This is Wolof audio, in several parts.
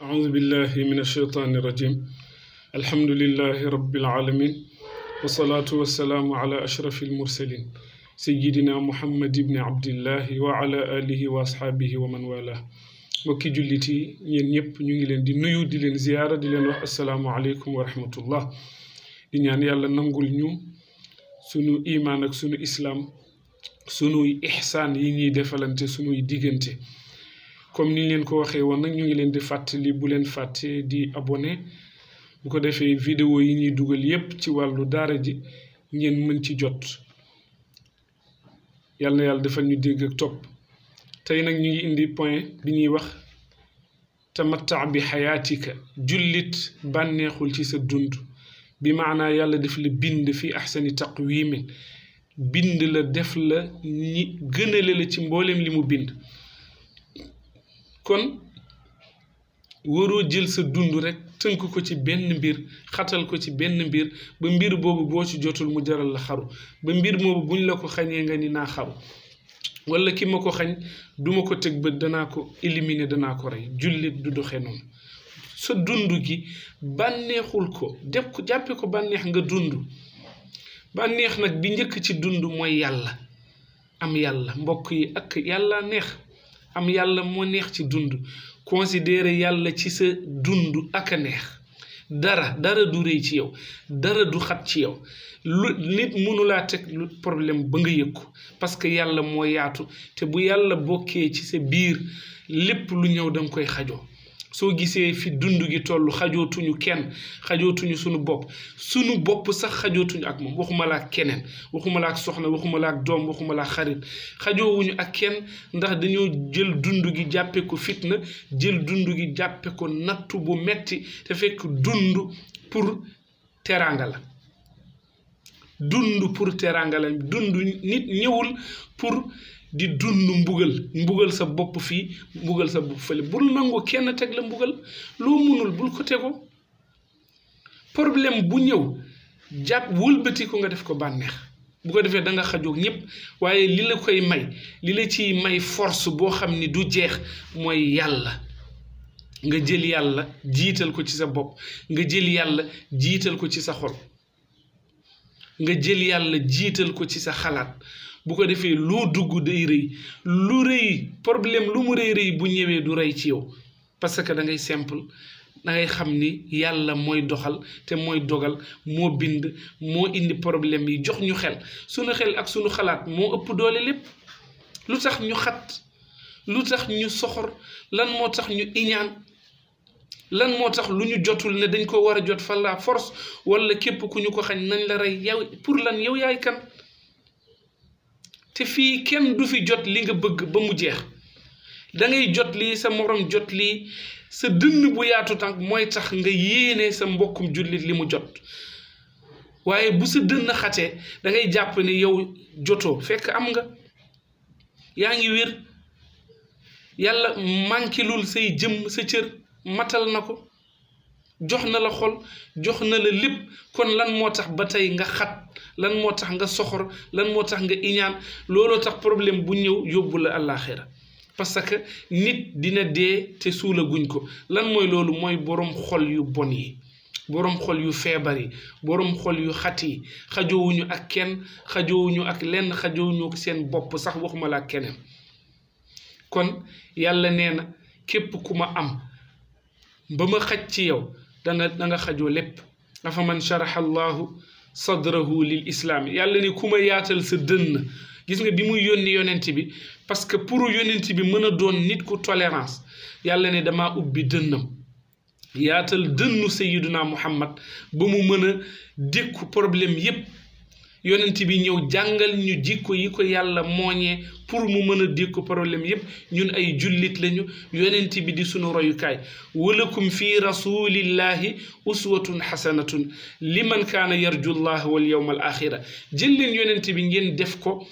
أعوذ بالله من الشيطان الرجيم الحمد لله رب العالمين والصلاة والسلام على أشرف المرسلين سيدنا محمد بن عبد الله وعلى آله وأصحابه ومن والاه mbokki jullit yi ñeen ñëpp ñu ngi leen di nuyu di leen ziyaara di leen wax assalaamu aleykum wa rahmatullah di ñaan yàlla nangul ñu sunu imaan ak sunu islaam sunuy ihsaan yi ñuy defalante sunuy diggante comme ni leen ko waxee woon nag ñu ngi leen di fàttali bu leen fàtte di abonné bu ko defee vidéo yi ñuy dugal yépp ci wàllu daara ji ngeen mën ci jot yàlla na yàlla defal ñu dégg ak topp tey nag ñu ngi indi point bi ñuy wax tamatta bi xayaatika jullit bànneexul ci sa dund bi maanaa yàlla def la bind fi ahsani taqwimin bind la def la ñi gënale la ci mbooleem li mu bind kon waroo jël sa dund rek tënk ko ci benn mbir xatal ko ci benn mbir ba mbir boobu boo ci jotul mu jaral la xaru ba mbir moomu buñ la ko xañee nga ni naa xaru wala ki ma ko xañ duma ko teg bët danaa ko éliminer danaa ko rey jullit du doxe noonu sa dund gi bànneexul ko def ko jàppe ko bànneex nga dund bànneex nag bi njëkk ci dund mooy yàlla am yàlla mbokk yi ak yàlla neex am yàlla moo neex ci dund considérer yàlla ci sa dund ak a neex dara du rëy ci yow dara du xat ci yow lu nit mënulaa teg lu problème ba nga yëg ko parce que yàlla moo yaatu te bu yàlla bokkee ci sa biir lépp lu ñëw danga koy xajoo soo gisee fi dund gi toll xajootuñu kenn xajootuñu sunu bopp sax xajootuñu ak moom waxuma la ak keneen waxuma la ak soxna waxuma la ak doom waxuma la ak xarit xajoowuñu ak kenn ndax dañoo jël dund gi jàppe ko fitna jël dund gi jàppe ko nattu bu metti te fekk dund pour teraanga la dund pour teraanga la dund nit ñëwul pour di dund mbugal sa bopp fii mbugal sa bopp fële bul nangu kenn teg la mbugal loo munul bul ko tego problème bu ñëw jàpp wëlbati ko nga def ko bànneex bu ko defee da nga xajoog ñëpp waaye li la koy may li la ciy may force boo xam ni du jeex mooy yàlla nga jël yàlla jiital ko ci sa bopp nga jël yàlla jiital ko ci sa xol nga jël yàlla jiital ko ci sa xalaat bu ko defee loo dugg day rëy lu rëy problème lu mu rëy bu ñëwee du rëy ci yow parce que da ngay simple da ngay xam ni yàlla mooy doxal te mooy dogal moo bind moo indi problème yi jox ñu xel sunu xel ak sunu xalaat moo ëpp doole lépp lu tax ñu xat lu tax ñu soxor lan moo tax ñu iñaan lan moo tax lu ñu jotul ne dañ ko war a jot fa la force wala képp ku ñu ko xañ nañ la rey yow pour lan yow yaay kan te fii kenn du fi jot li nga bëgg ba mu jeex da ngay jot lii sa morom jot lii sa dënn bu yaatu tànk mooy tax nga yéene sa mbokkum jullit li mu jot waaye bu sa dënn xatee da ngay jàpp ne yow jotoo fekk am nga yaa ngi wér yàlla mànkilul say jëmm sa cër matal na ko jox na la xol jox na la lépp kon lan moo tax ba tey nga xat lan moo tax nga soxor lan moo tax nga iñaan looloo tax problème bu ñëw yóbbu la àllaaxira parce que nit dina dee te suula guñ ko lan mooy loolu mooy boroom xol yu bon yi boroom xol yu feebar yi boroom xol yu xat yi xajoowuñu ak kenn xajoowuñu ak lenn xajoowuñu ak seen bopp sax waxuma la ak keneen kon yàlla nee na képp ku ma am ba ma xaj ci yow da nga xajoo lépp afa man sharaha allahu sadrahu lil islaam yàlla ni ku ma yaatal sa dënn gis nga bi muy yónni yonent bi parce que pour yonent bi mën a doon nit ku tolérance yàlla ne damaa ubbi dënnam yaatal dënnu sayyiduna muhammad ba mu mën a dékku problème yépp yonent bi ñëw jàngal ñu jikko yi ko yàlla mooñee pour mu mën a dékku problème yépp ñun ay jullit lañu yonent bi di sunu royukaay walakum fi rasulillahi uswatun xasanatun liman kaana yarju llah wal yawma al axira jël leen yonent bi ngeen def ko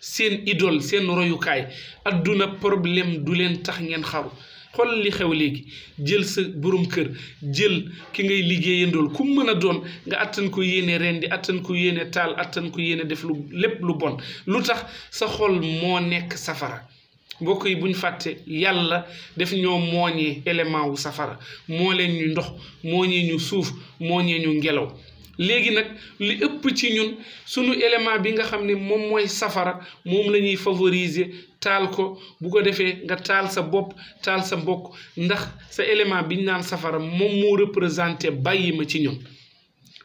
seen idole seen royukaay adduna problème du leen tax ngeen xaru xool li xew léegi jël sa borom kër jël ki ngay liggéeyandool ku mën a doon nga attan ko yéene rendi attan ko yéene taal attan ko yéene def lu lépp lu bon lu tax sa xol moo nekk safara mbokk yi buñ fàtte yàlla def ñoo mooñee élément wu safara moo leen ñu ndox mooñee ñu suuf mooñee ñu ngelaw léegi nag li ëpp ci ñun sunu élément bi nga xam ne moom mooy safara moom la ñuy favoriser taal ko bu ko defee nga taal sa bopp taal sa mbokk ndax sa élément biñ naan safara moom moo représenté bàyyi ma ci ñun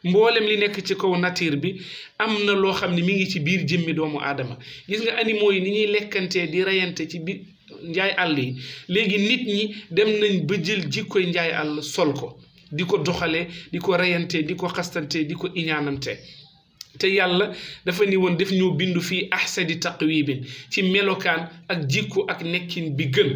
mboolem li nekk ci kaw nature bi am na loo xam ne mi ngi ci biir jëmmi doomu aadama gis nga animaux yi ni ñuy lekkantee di reyante ci biir njaay àll yi léegi nit ñi dem nañ ba jël jikkoy njaay àll sol ko di ko doxalee di ko reyante di ko xastante di ko iñaanante te yàlla dafa ni woon def ñoo bindu fii ahsadi taqwibin ci melokaan ak jikko ak nekkin bi gën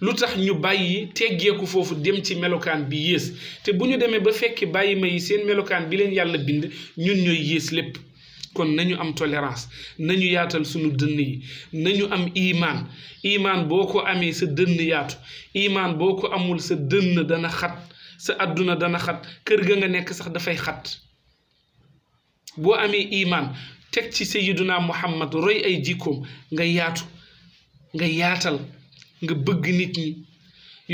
lu tax ñu bàyyi teggeeku foofu dem ci melokaan bi yées te bu ñu demee ba fekki bàyyi ma yi seen melokaan bi leen yàlla bind ñun ñooy yées lépp kon nañu am tolérance nañu yaatal sunu dënn yi nañu am imaan boo ko amee sa dënn yaatu imaan boo ko amul sa dënn dana xat sa àdduna dana xat kër ga nga nekk sax dafay xat boo amee imaan teg ci sayyiduna muhammad roy ay jikkoom nga yaatu nga yaatal nga bëgg nit ñi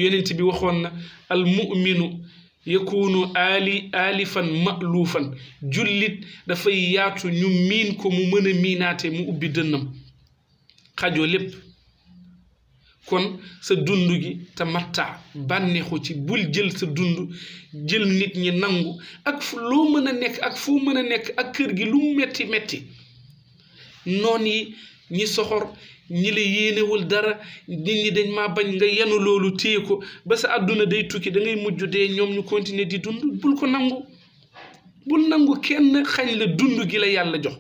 yonent bi waxoon na al mu'minu yakunu alifan ma'lufan jullit dafay yaatu ñu miin ko mu mën a miinaate mu ubbi dënnam xajoo lépp kon sa dund gi te matta bànneexu ci bul jël sa dund jël nit ñi nangu ak loo mën a nekk ak foo mën a nekk ak kër gi lu mu metti metti noon yi ñi soxor ñi la yéenewul dara nit ñi dañ maa bañ nga yenu loolu téye ko ba sa àdduna day tukki da ngay mujj dee ñoom ñu continuer di dund bul ko nangu bul nangu kenn xañ la dund gi la yàlla jox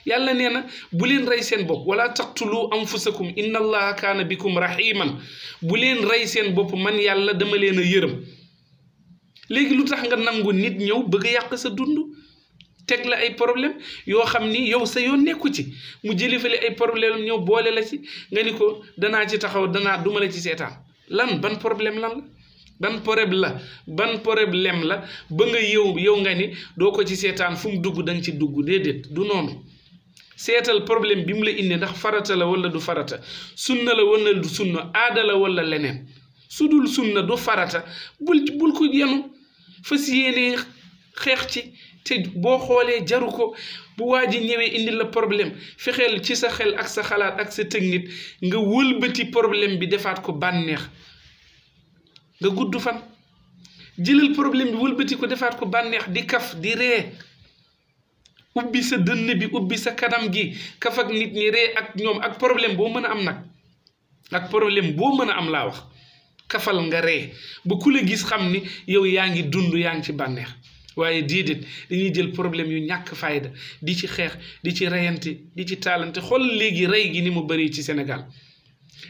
yàlla nee na bu leen rey seen bopp wala taqtulu anfusakum inna allaha kaana bikum rahiman bu leen rey seen bopp man yàlla dama leen a yërëm léegi lu tax nga nangu nit ñëw bëgg a yàq sa dund teg la ay problème yoo xam ni yow sa yoon nekku ci mu jëli fale ay problème ñëw boole la ci nga ni ko danaa ci taxaw duma la ci seetaan ban problème lan la ban problème la ba nga yow nga ni doo ko ci seetaan fu mu dugg danga ci dugg déedéet du noonu seetal problème bi mu la indi ndax farata la wala du farata sunna la wala du sunna aada la wala leneen su dul sunna du farata bul ko yenu fas yéene xeex ci te boo xoolee jaru ko bu waa ji ñëwee indi la problème fexeel ci sa xel ak sa xalaat ak sa technique nga wëlbati problème bi defaat ko bànneex nga gudd fan jëlal problème bi wëlbati ko defaat ko bànneex di kaf di ree ubbi sa dënn bi ubbi sa kanam gi kaf ak nit ñi ree ak ñoom ak problème boo mën a am nag ak problème boo mën a am laa wax kafal nga ree ba ku la gis xam ni yow yaa ngi dund yaa ngi ci bànneex waaye déedéet dañuy jël problème yu ñàkk fayda di ci xeex di ci reyante di ci taalante xool léegi rey gi ni mu bëree ci Sénégal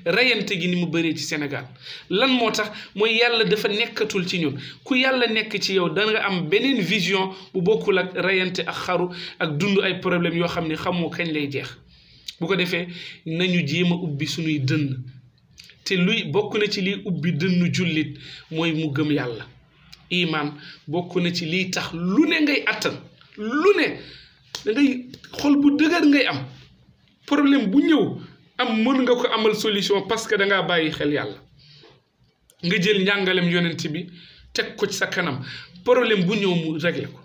reyante gi ni mu bëree ci Sénégal lan moo tax mooy yàlla dafa nekkatul ci ñun ku yàlla nekk ci yow da nga am beneen vision bu bokkul ak reyante ak xaru ak dund ay problème yoo xam ne xamoo kañ lay jeex bu ko defee nañu jéem a ubbi suñuy dënn te luy bokk na ci liy ubbi dënnu jullit mooy mu gëm yàlla iman bokk na ci liy tax lu ne ngay attan lu ne da ngay xol bu dëgër ngay am problème bu ñëw am mën nga ko amal solution parce que da ngaa bàyyi xel yàlla nga jël njàngalem yonent bi teg ko ci sa kanam problème bu ñëw mu réglé ko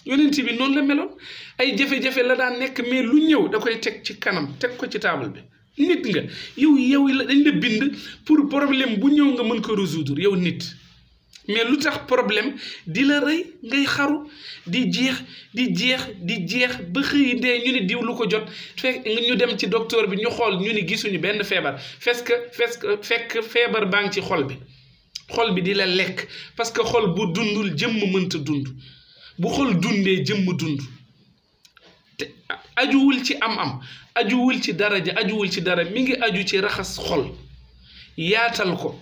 yonent bi noonu la meloon ay jafe-jafe la daan nekk mais lu ñëw da koy teg ci kanam teg ko ci table bi nit nga yow la dañ la bind pour problème bu ñëw nga mën ko résoudre yow nit mais lu tax problème di la rey ngay xaru di jeex ba xëy dee ñu ni diw lu ko jot fekk ñu dem ci docteur bi ñu xool ñu ni gisuñu benn feebar fekk feebar baa ngi ci xol bi di la lekk parce que xol bu dundul jëmm mënta dund bu xol dundee jëmm dund te ajuwul ci am ajuwul ci daraja ajuwul ci dara mi ngi aju ci raxas xol yaatal ko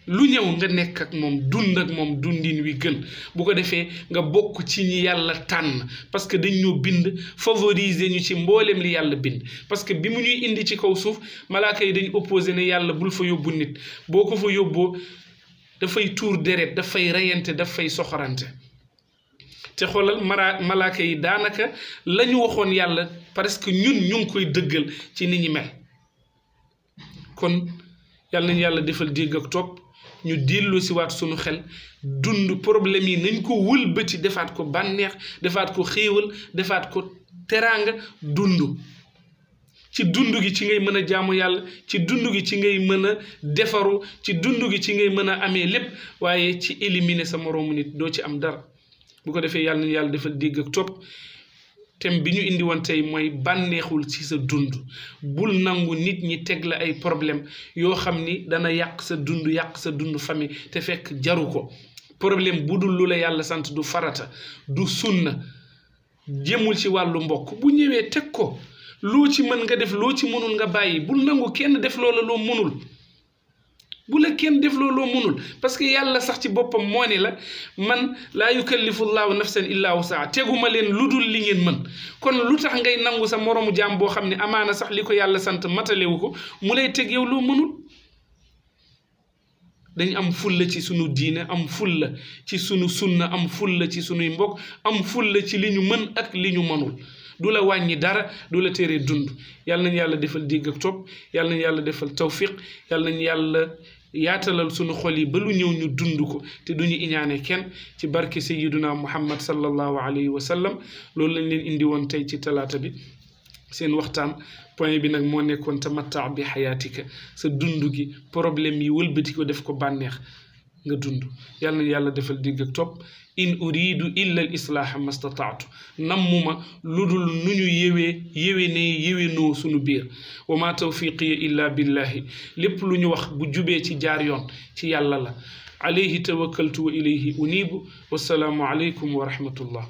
lu ñëw nga nekk ak moom dund ak moom dundin wi gën bu ko defee nga bokk ci ñi yàlla tànn parce que dañ ñoo bind favoriser ñu ci mboolem li yàlla bind parce que bi mu ñuy indi ci kaw suuf malaaka yi dañ opposé ne yàlla bul fa yóbbu nit boo ko fa yóbboo dafay tuur deret dafay reyante dafay soxorante te xoolal malaaka yi daanaka la ñu waxoon yàlla parce que ñun ñu ngi koy dëggal ci ni ñi mel kon yàlla nañ yàlla defal dégg ak topp ñu dellu si waat sunu xel dund problème yi nañ ko wëlbati defaat ko bànneex defaat ko xéewal defaat ko teraanga dund ci dund gi ci ngay mën a jaamu yàlla ci dund gi ci ngay mën a defaru ci dund gi ci ngay mën a amee lépp waaye ci éliminer sa moroomu nit doo ci am dara bu ko defee yàlla nañ yàlla defal dégg ak topp thème bi ñu indi woon tey mooy bànneexul ci sa dund bul nangu nit ñi teg la ay problème yoo xam ni dana yàq sa dund famille te fekk jaru ko problème bu dul lu la yàlla sant du farata du sunna jëmul ci wàllu mbokk bu ñëwee teg ko loo ci mën nga def loo ci mënul nga bàyyi bul nangu kenn def loola loo mënul bu la kenn def loo mënul parce que yàlla sax ci boppam moo ne la man laa yukallifu llaahu nafsan illaa wusaha teguma leen lu dul li ngeen mën kon lu tax ngay nangu sa moroomu jaam boo xam ne amaana sax li ko yàlla sant matalewu ko mu lay teg yow loo mënul dañ am fulla ci sunu diine am fulla ci sunu sunna am fulla ci sunuy mbokk am fulla ci li ñu mën ak li ñu mënul du la wàññi dara du la teree dund yàlla nañu yàlla defal dégg ak topp yàlla nañu yàlla defal tawfiq yàlla nañu yàlla yaatalal sunu xol yi ba lu ñëw ñu dund ko te duñu iñaane kenn ci barke sayyiduna muhammad sallallahu alayhi wa sallam loolu lañ leen indi woon tey ci talaata bi seen waxtaan point bi nag moo nekkoon tamatta bi xayaatika sa dund gi problème yi wëlbati ko def ko bànneex nga dund yàlla na yàlla defal dégg ak topp in uridu illa al islaaha mastataatu nammuma lu dul nu ñu yéwénoo sunu biir wa ma tawfiqiya illa billahi lépp lu ñu wax bu jubee ci jaar yoon ci yàlla la alayhi tawakkaltu wa ilayhi unibu wassalaamu alaykum wa rahmatullah